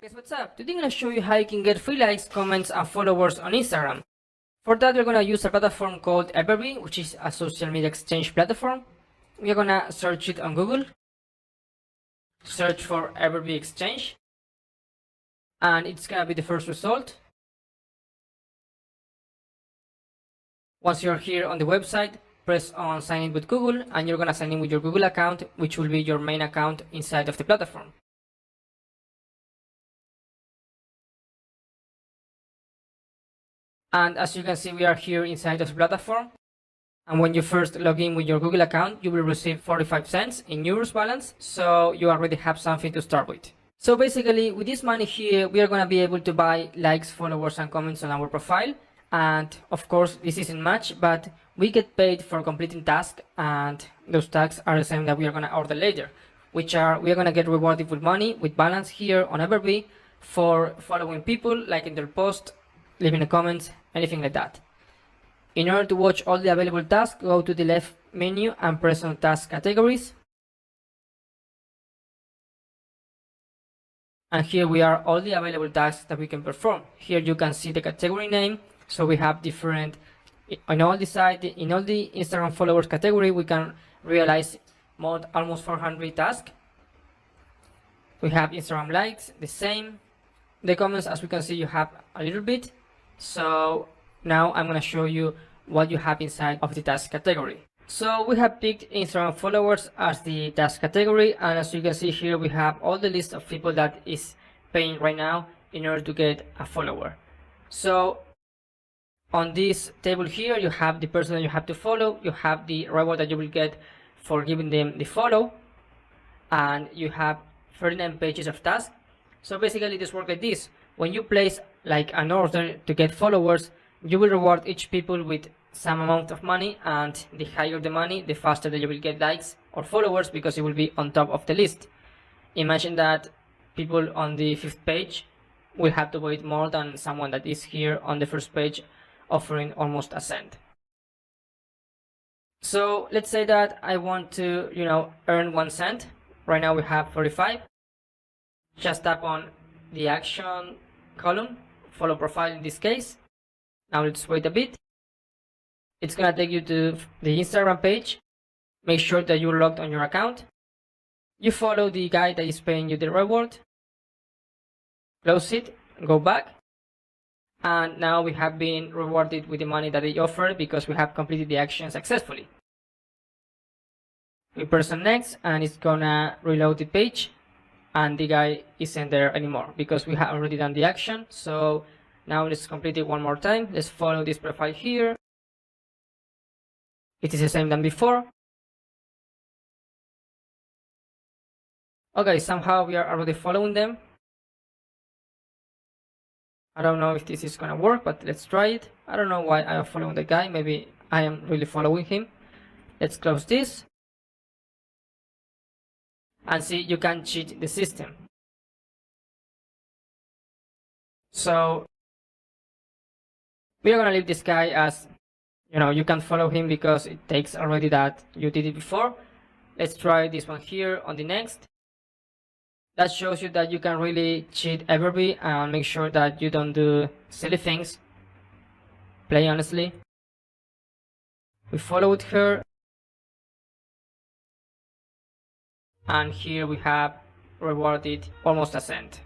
Guys, what's up? Today I'm going to show you how you can get free likes, comments, and followers on Instagram. For that, we're going to use a platform called Everbee, which is a social media exchange platform. We're going to search it on Google. Search for Everbee Exchange. And it's going to be the first result. Once you're here on the website, press on sign in with Google, and you're going to sign in with your Google account, which will be your main account inside of the platform. And as you can see, we are here inside of the platform. And when you first log in with your Google account, you will receive 45 cents in euros balance. So you already have something to start with. So basically, with this money here, we are going to be able to buy likes, followers, and comments on our profile. And of course, this isn't much, but we get paid for completing tasks. And those tasks are the same that we are going to order later, which are, we are going to get rewarded with money, with balance here on Everbee for following people, liking their post, leaving a comment, anything like that. In order to watch all the available tasks, go to the left menu and press on task categories. And here we are all the available tasks that we can perform. Here you can see the category name. So we have different, on all the side, in all the Instagram followers category, we can realize almost 400 tasks. We have Instagram likes, the same. The comments, as we can see, you have a little bit. So now I'm going to show you what you have inside of the task category. So we have picked Instagram followers as the task category, and as you can see here, we have all the list of people that is paying right now in order to get a follower. So on this table here, you have the person that you have to follow, you have the reward that you will get for giving them the follow, and you have 39 pages of tasks. So basically this works like this. When you place like an order to get followers, you will reward each people with some amount of money, and the higher the money, the faster that you will get likes or followers, because you will be on top of the list. Imagine that people on the 5th page will have to wait more than someone that is here on the 1st page offering almost a cent. So let's say that I want to, earn 1 cent. Right now we have 45. Just tap on the action column, follow profile in this case. Now let's wait a bit. It's gonna take you to the Instagram page. Make sure that you're logged on your account. You follow the guy that is paying you the reward. Close it, go back. And now we have been rewarded with the money that they offered because we have completed the action successfully. We press on next, and it's gonna reload the page. And the guy isn't there anymore because we have already done the action. So now let's complete it one more time. Let's follow this profile here. It is the same than before. Okay, somehow we are already following them. I don't know if this is gonna work, but let's try it. I don't know why I am following the guy. Maybe I am really following him. Let's close this. And see, you can cheat the system. So we are gonna leave this guy as, you can follow him because it takes already that you did it before. Let's try this one here on the next. That shows you that you can really cheat Everbee and make sure that you don't do silly things. Play honestly. We followed her. And here we have rewarded almost a cent.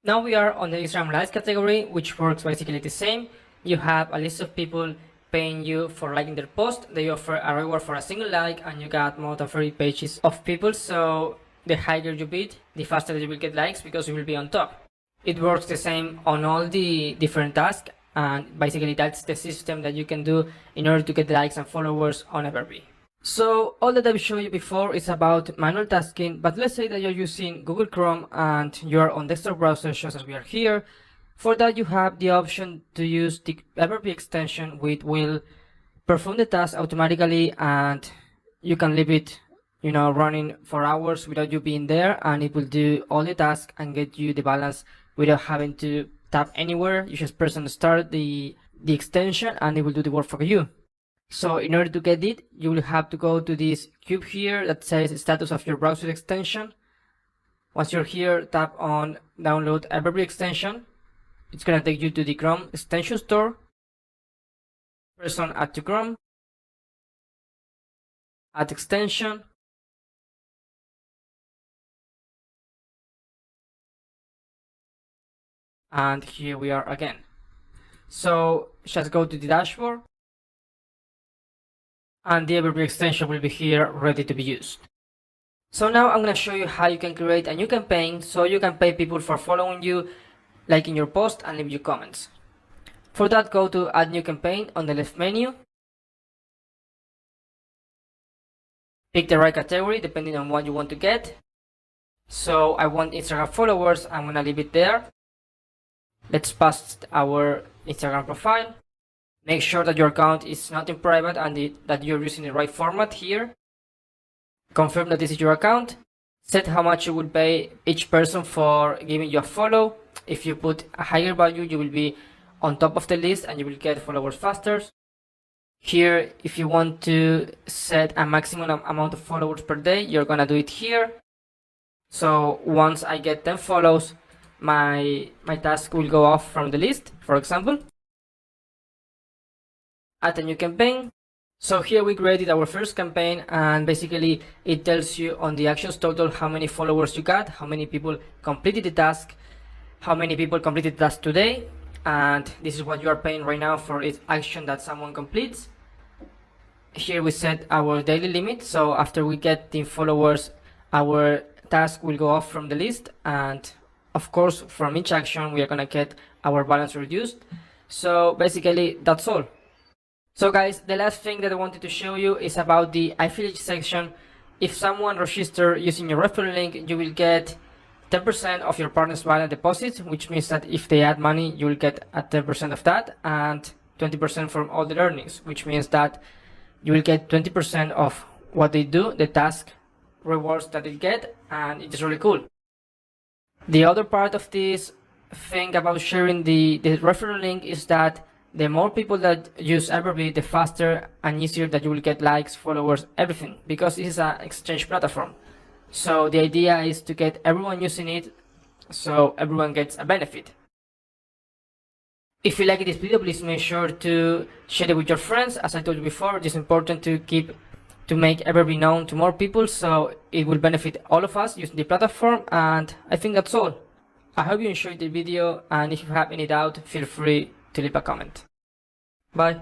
Now we are on the Instagram likes category, which works basically the same. You have a list of people paying you for liking their post. They offer a reward for a single like, and you got more than 30 pages of people. So the higher you bid, the faster you will get likes because you will be on top. It works the same on all the different tasks. And basically that's the system that you can do in order to get likes and followers on Everbee. So all that I've shown you before is about manual tasking, but let's say that you're using Google Chrome and you're on desktop browser, just as we are here. For that, you have the option to use the Everbee extension, which will perform the task automatically, and you can leave it running for hours without you being there, and it will do all the tasks and get you the balance without having to tap anywhere. You just press on start the extension and it will do the work for you. So in order to get it, you will have to go to this cube here that says status of your browser extension. Once you're here, tap on download Everbridge extension. It's gonna take you to the Chrome extension store. Press on add to Chrome, add extension, and here we are again. So just go to the dashboard, and the Everbridge extension will be here ready to be used. So now I'm going to show you how you can create a new campaign so you can pay people for following you, liking your post, and leave you comments. For that, go to add new campaign on the left menu. Pick the right category depending on what you want to get. So I want Instagram followers, I'm going to leave it there. Let's paste our Instagram profile. Make sure that your account is not in private and that you're using the right format here. Confirm that this is your account. Set how much you would pay each person for giving you a follow. If you put a higher value, you will be on top of the list and you will get followers faster. Here, if you want to set a maximum amount of followers per day, you're gonna do it here. So once I get 10 follows, my task will go off from the list, for example. Add a new campaign. So here we created our first campaign, and basically it tells you on the actions total how many followers you got, how many people completed the task, how many people completed the task today, and this is what you are paying right now for each action that someone completes. Here we set our daily limit, so after we get 10 followers, our task will go off from the list, and of course from each action we are gonna get our balance reduced. So basically that's all. So guys, the last thing that I wanted to show you is about the affiliate section. If someone registers using your referral link, you will get 10% of your partner's wallet deposit, which means that if they add money, you will get a 10% of that, and 20% from all the earnings, which means that you will get 20% of what they do, the task rewards that they get, and it is really cool. The other part of this thing about sharing the referral link is that the more people that use Everbridge, the faster and easier that you will get likes, followers, everything, because it is an exchange platform. So the idea is to get everyone using it so everyone gets a benefit. If you like this video, please make sure to share it with your friends. As I told you before, it is important to make Everbridge known to more people, so it will benefit all of us using the platform, and I think that's all. I hope you enjoyed the video, and if you have any doubt, feel free to leave a comment. Bye.